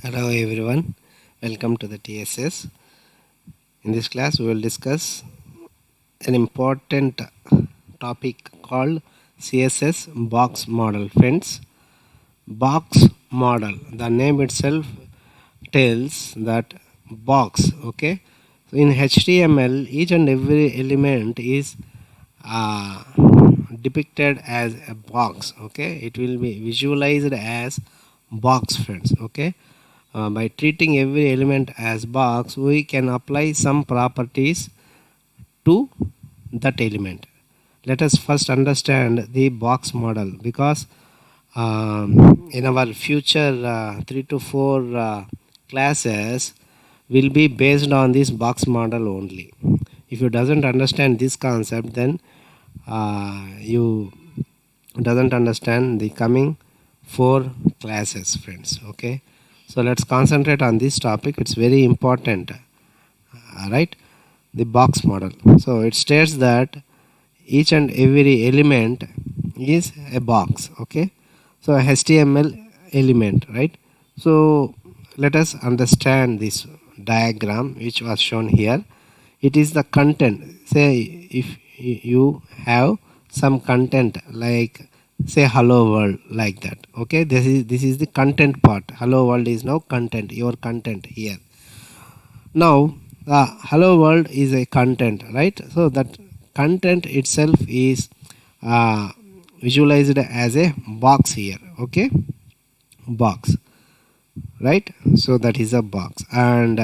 Hello everyone, welcome to the TSS. In this class we will discuss an important topic called CSS Box Model. Friends, Box Model, the name itself tells that box, okay. So in HTML each and every element is uh, depicted as a box, okay. It will be visualized as box, friends, okay. By treating every element as box, we can apply some properties to that element. Let us first understand the box model, because in our future 3 to 4 classes will be based on this box model only. If you doesn't understand this concept, then you doesn't understand the coming 4 classes, friends, okay. So let's concentrate on this topic, it's very important. Right, the box model. So it states that each and every element is a box, okay. So a HTML element, right. So let us understand this diagram which was shown here. It is the content. Say if you have some content like say hello world, like that, okay. This is the content part. Hello world is now content, your content here. Now the hello world is a content, right. So that content itself is visualized as a box here, okay. Box, right. So that is a box, and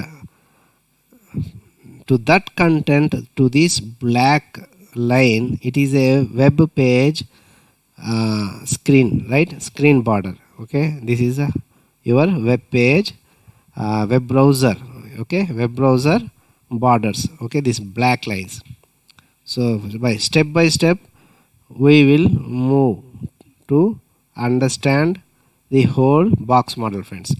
to that content, to this black line, it is a web page screen, right. Screen border, okay. This is your web page, web browser, okay. Web browser borders, okay. These black lines. So by step we will move to understand the whole box model, friends.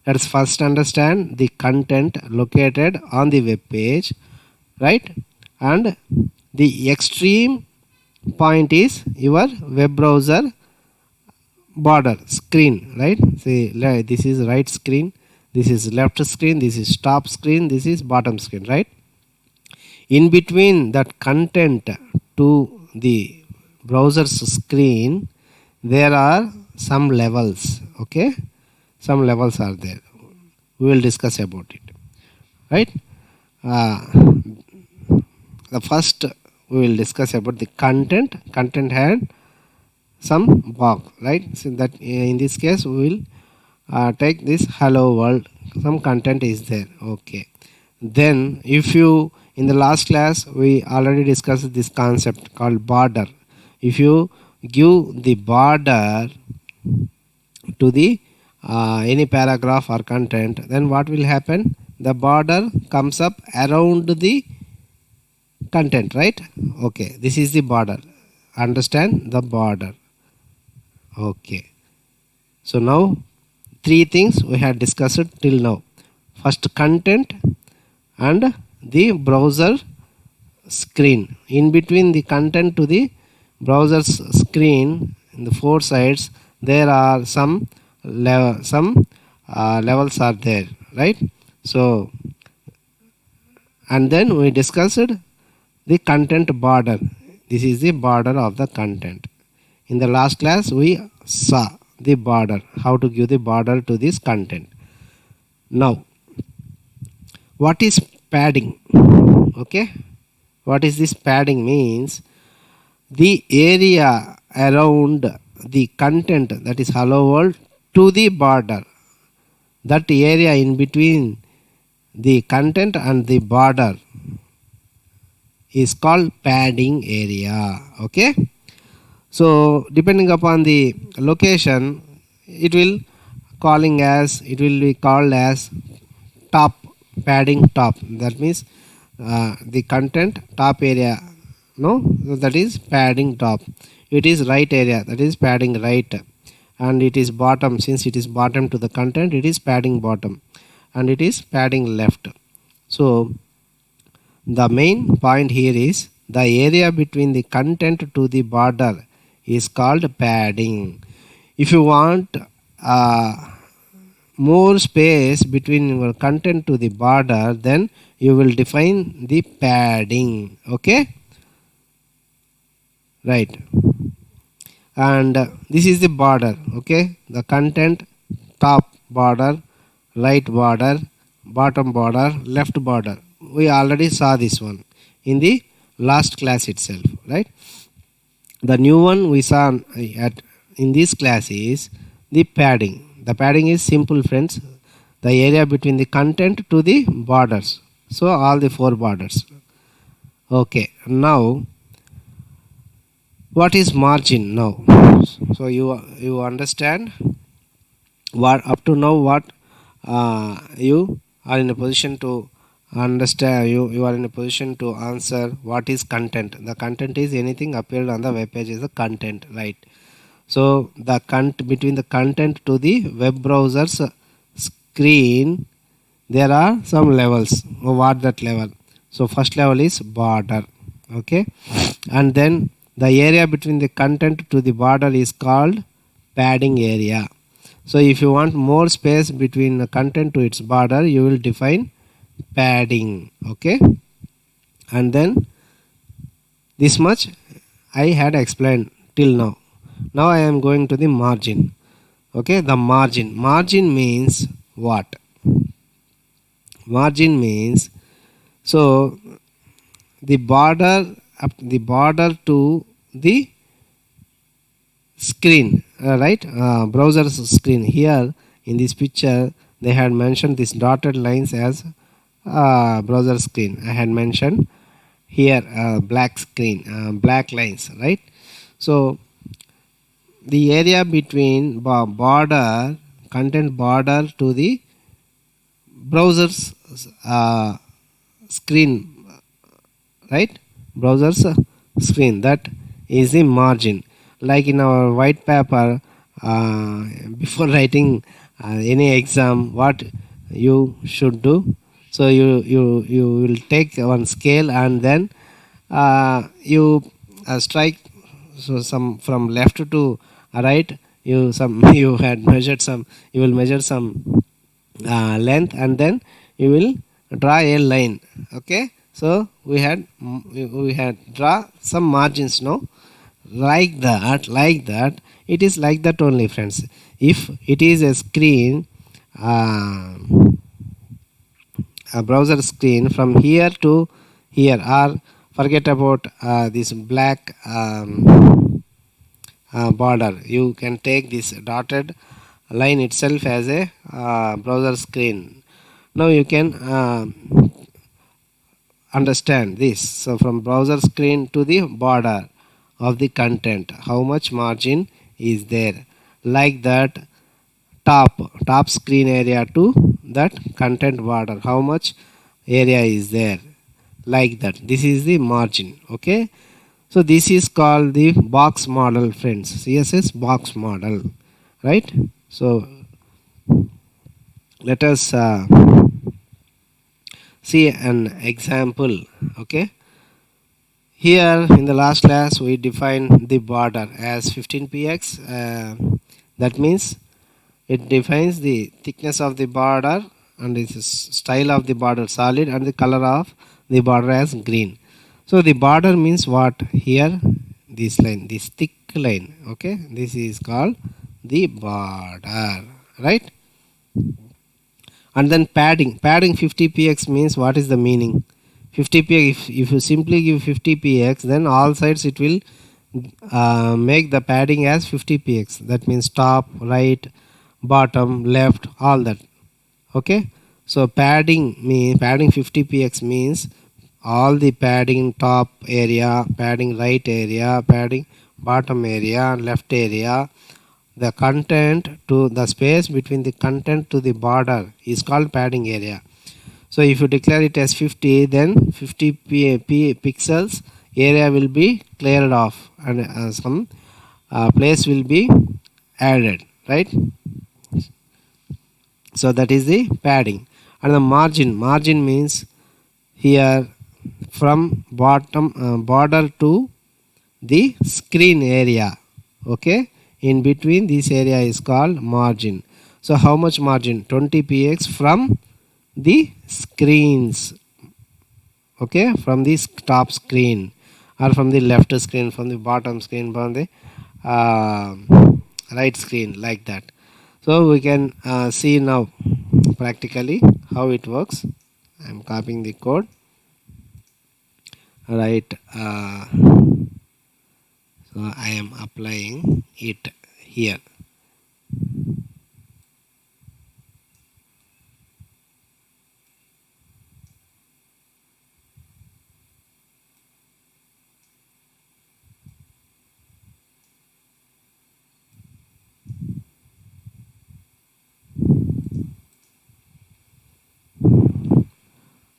Let us first understand the content located on the web page, right. And the extreme point is your web browser border screen, right. See, this is right screen, this is left screen, this is top screen, this is bottom screen, right. In between that content to the browser's screen, there are some levels, okay. Some levels are there, we will discuss about it, right. uh, the first we will discuss about the content had some box, right. So that in this case we will take this hello world, some content is there, okay. Then if you, in the last class we already discussed this concept called border. If you give the border to the any paragraph or content, then what will happen, the border comes up around the content, right. Okay, this is the border, understand the border, okay. So now 3 things we have discussed till now. First, content and the browser screen. In between the content to the browser's screen, in the 4 sides, there are some levels are there, right. So and then we discussed the content border. This is the border of the content. In the last class we saw the border, how to give the border to this content. Now what is padding, okay. What is this padding means, the area around the content, that is hello world, to the border, that area in between the content and the border is called padding area, okay. So depending upon the location, it will be called as top, padding top. That means the content top area, no, that is padding top. It is right area, that is padding right, and it is bottom, since it is bottom to the content, it is padding bottom, and it is padding left. So the main point here is the area between the content to the border is called padding. If you want more space between your content to the border, then you will define the padding. Okay, right. And this is the border. Okay, the content, top border, right border, bottom border, left border. We already saw this one in the last class itself, right? The new one we saw at in this class is the padding. The padding is simple, friends, the area between the content to the borders. So all the four borders. Okay, now what is margin now? So you understand what up to now, what you are in a position to understand, you are in a position to answer what is content. The content is anything appeared on the web page is the content, right? So the between the content to the web browser's screen, there are some levels. What that level? So first level is border. Okay, and then the area between the content to the border is called padding area. So if you want more space between the content to its border, you will define padding. Okay, and then this much I had explained till now. Now I am going to the margin. Okay, the margin means what? Margin means, so the border to the screen, right, browser's screen. Here in this picture they had mentioned this dotted lines as browser screen. I had mentioned here black screen, black lines, right? So the area between border, content border to the browser's screen, right, browser's screen, that is the margin. Like in our white paper, before writing any exam, what you should do, so you will take one scale and then you strike, so some from left to right, you you had measured some, you will measure some length, and then you will draw a line. Okay, so we had draw some margins, no, like that. It is like that only, friends. If it is a screen, a browser screen, from here to here, or forget about this black border, you can take this dotted line itself as a browser screen. Now you can understand this. So from browser screen to the border of the content, how much margin is there? Like that, top screen area to that content border, how much area is there? Like that, this is the margin. Okay, so this is called the box model, friends, CSS box model, right? So let us see an example. Okay, here in the last class we defined the border as 15px. That means it defines the thickness of the border, and its style of the border solid, and the color of the border as green. So the border means what? Here this line, this thick line. Okay, this is called the border, right? And then padding 50px means, what is the meaning? 50px, if you simply give 50px, then all sides it will make the padding as 50px. That means top, right, bottom, left, all that. Okay, so padding 50px means all the padding top area, padding right area, padding bottom area, left area. The content to the space between the content to the border is called padding area. So if you declare it as 50, then 50 pixels area will be cleared off, and some place will be added, right? So that is the padding. And the margin means here from bottom border to the screen area. Okay, in between this area is called margin. So how much margin? 20 px from the screens, okay, from the top screen, or from the left screen, from the bottom screen, from the uh, right screen, like that. So we can see now practically how it works. I am copying the code, right. So I am applying it here.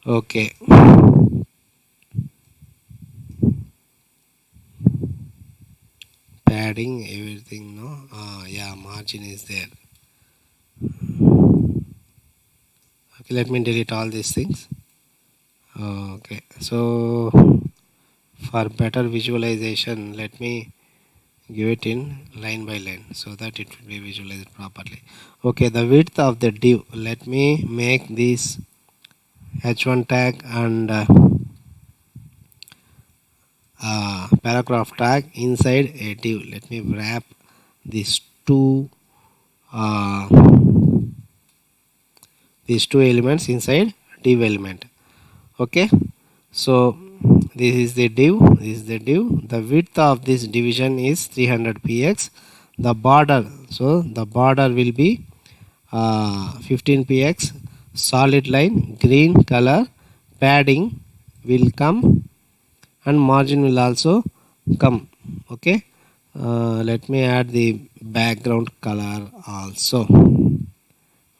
Okay, padding everything, no. Yeah, margin is there. Okay, let me delete all these things. Okay, so for better visualization, let me give it in line by line so that it will be visualized properly. Okay, the width of the div, let me make this h1 tag and paragraph tag inside a div. Let me wrap these two uh, elements inside div element. Okay, so this is the div, the width of this division is 300 px. The border, so the border will be 15 px, solid line, green color, padding will come, and margin will also come. Okay, let me add the background color also.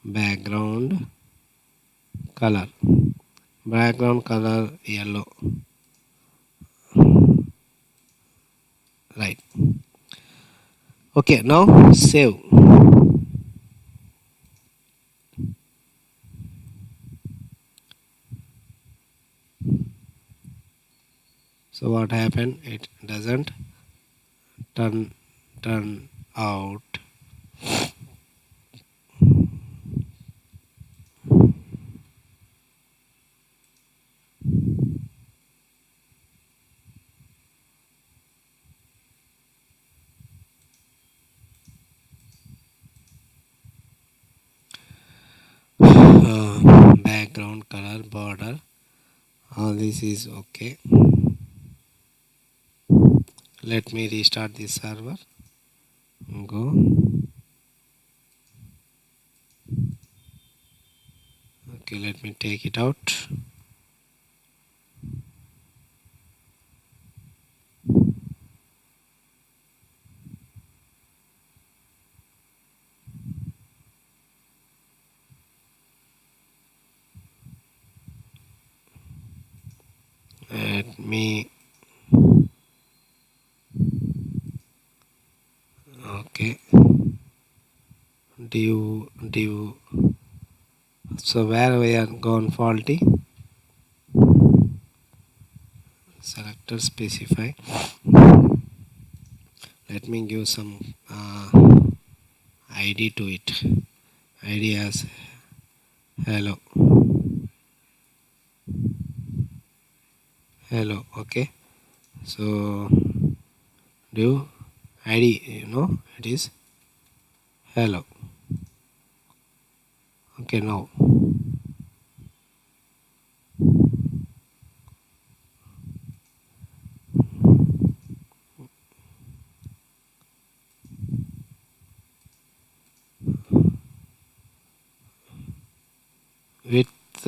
Background color yellow, right. Okay, now save. So what happened? It doesn't turn out. Background color, border, all this is okay. Let me restart this server. Go. Okay, let me take it out. Let me, okay, div. So where we are gone faulty, selector specify. Let me give some id to it. Id as hello. Okay, so div id, it is hello. Okay, now width,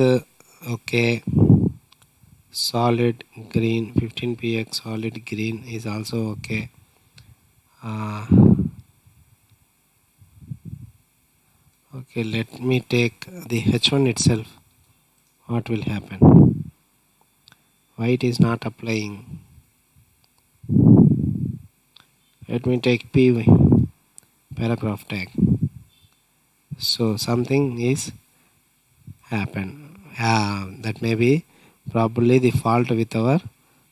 okay, solid green, 15 px solid green is also okay. Okay, let me take the h1 itself. What will happen? Why it is not applying? Let me take p paragraph tag. So something is happened. That may be probably the fault with our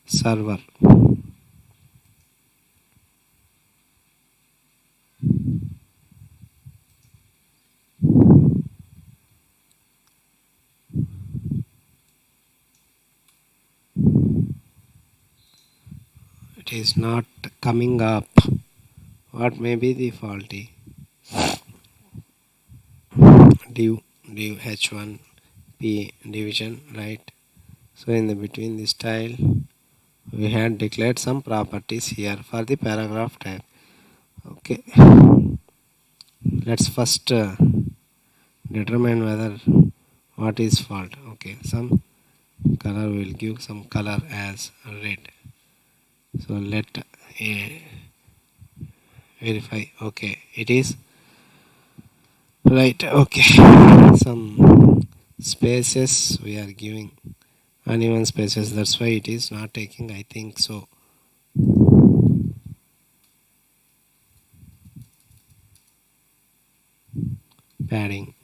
server. it is not coming up. What may be the faulty? Div h1 p division, right? So in the between this style we had declared some properties here for the paragraph tag. Okay, let's first determine whether what is fault. Okay, some color will give some color as red. So let verify. Okay, it is right. Okay, some spaces we are giving uneven spaces, that's why it is not taking, I think so. Padding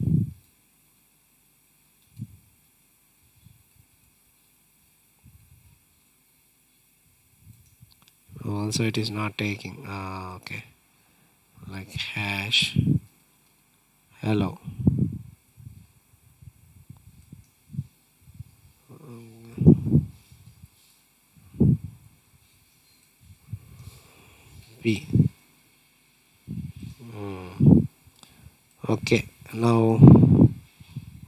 also it is not taking. Okay, like hash hello. B. Okay, now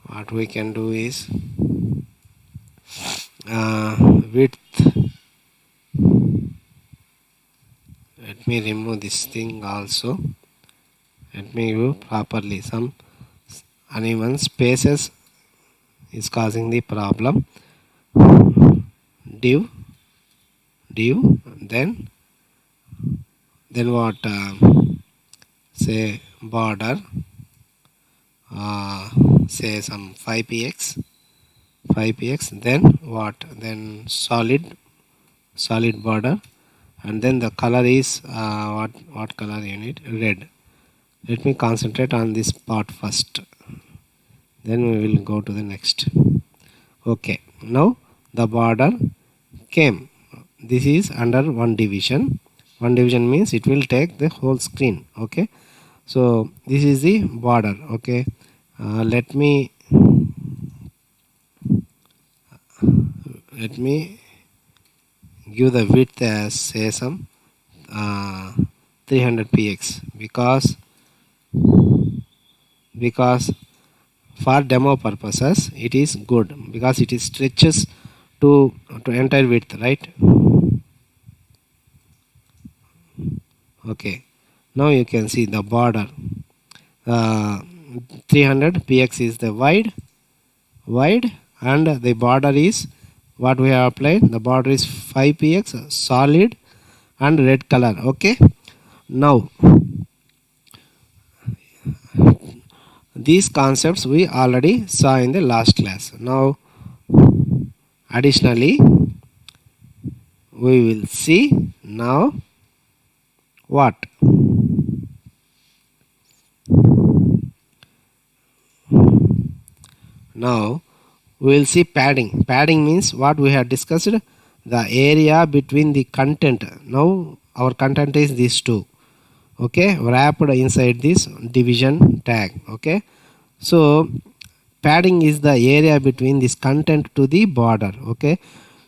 what we can do is width. Let me remove this thing also. Let me view properly. Some uneven spaces is causing the problem. Div, then what? Say border. Say some 5px. Then what? Then solid border, and then the color is what color you need? Red. Let me concentrate on this part first, then we will go to the next. Okay, now the border came. This is under one division. One division means it will take the whole screen. Okay, so this is the border. Okay, let me give the width as say some 300px because for demo purposes it is good, because it is stretches to entire width, right? Okay, now you can see the border. 300px is the wide, and the border is what we have applied. The border is 5px solid and red color. Okay, now these concepts we already saw in the last class. Now additionally we will see now what? Now we will see padding. Padding means what we have discussed, the area between the content. Now our content is these two. Okay, wrapped inside this division tag. Okay, so padding is the area between this content to the border. Okay,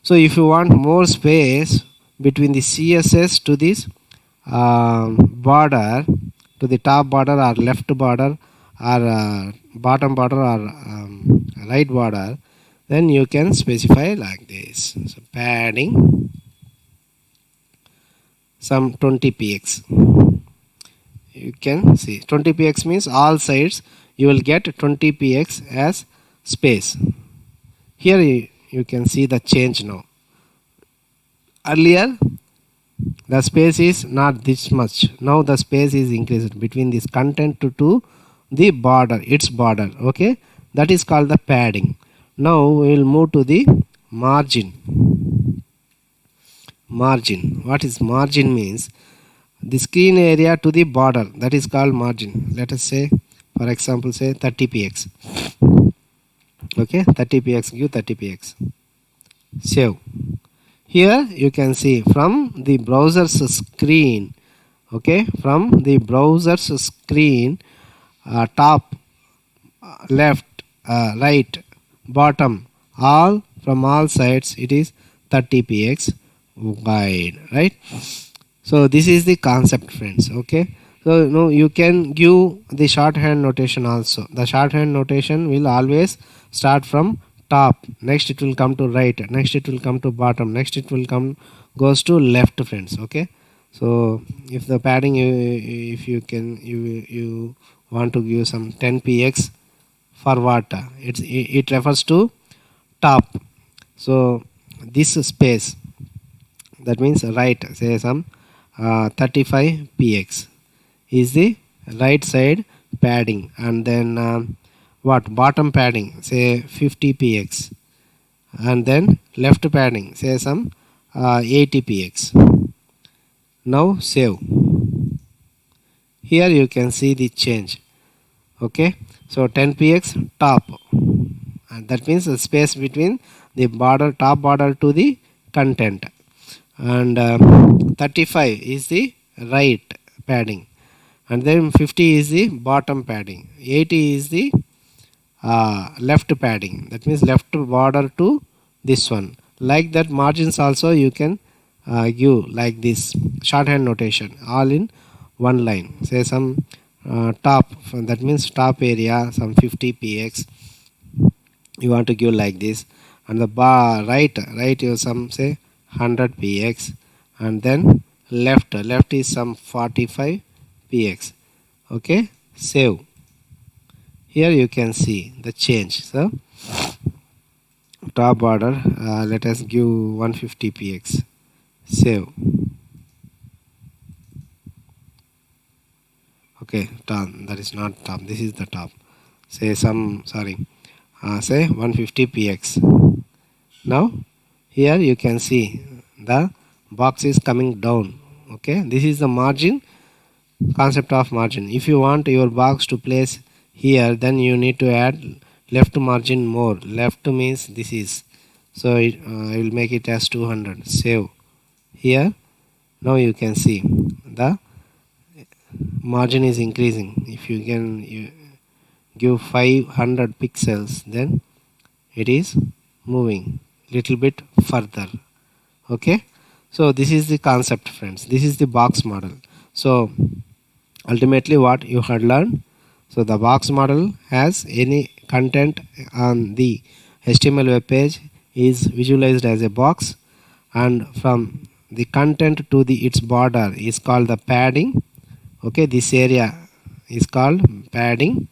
so if you want more space between the CSS to this border, to the top border or left border or bottom border or right border, then you can specify like this. So padding some 20px. You can see 20px means all sides you will get 20px as space. Here you can see the change now. Earlier the space is not this much. Now the space is increased between this content to the border, its border. Okay, that is called the padding. Now we will move to the margin. What is margin means? The screen area to the border, that is called margin. Let us say, for example, say 30px. Okay, 30px, give 30px. Save. Here you can see from the browser's screen. Okay, from the browser's screen, top, left, right, bottom, all from all sides it is 30px. wide, right? So this is the concept, friends. Okay, so you can give the shorthand notation also. The shorthand notation will always start from top, next it will come to right, next it will come to bottom, next it will come goes to left, friends. Okay, so if the padding if you can you want to give some 10 px for what, it refers to top. So this space, that means right, say some 35 px is the right side padding, and then what, bottom padding say 50 px, and then left padding say some 80 px. Now save. Here you can see the change. Okay, so 10 px top, and that means the space between the border, top border to the content, and 35 is the right padding, and then 50 is the bottom padding, 80 is the left padding, that means left border to this one. Like that, margins also you can give like this shorthand notation, all in one line. Say some top, that means top area some 50 px you want to give like this, and the bar right you some say 100 px, and then left is some 45 px. Okay, save. Here you can see the change. So top border, let us give 150 px, save. Okay, top, that is not top, this is the top, say some, sorry, say 150 px. Now here you can see the box is coming down. Okay, this is the margin, concept of margin. If you want your box to place here, then you need to add left margin more. Left means this is, so I will make it as 200. Save. Here now you can see the margin is increasing. If you can give 500 pixels, then it is moving little bit further. Okay, so this is the concept, friends. This is the box model. So ultimately what you had learned, so the box model has any content on the HTML web page is visualized as a box, and from the content to the its border is called the padding. Okay, this area is called padding,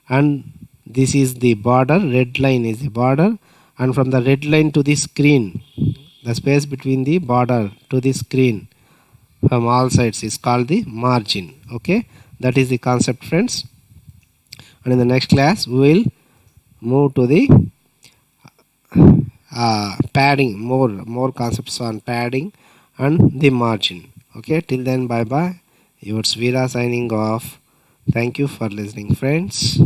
and this is the border, red line is the border, and from the red line to the screen, the space between the border to the screen from all sides is called the margin. Okay, that is the concept, friends, and in the next class we will move to the padding, more concepts on padding and the margin. Okay, till then, bye bye. Yours Veera signing off. Thank you for listening, friends.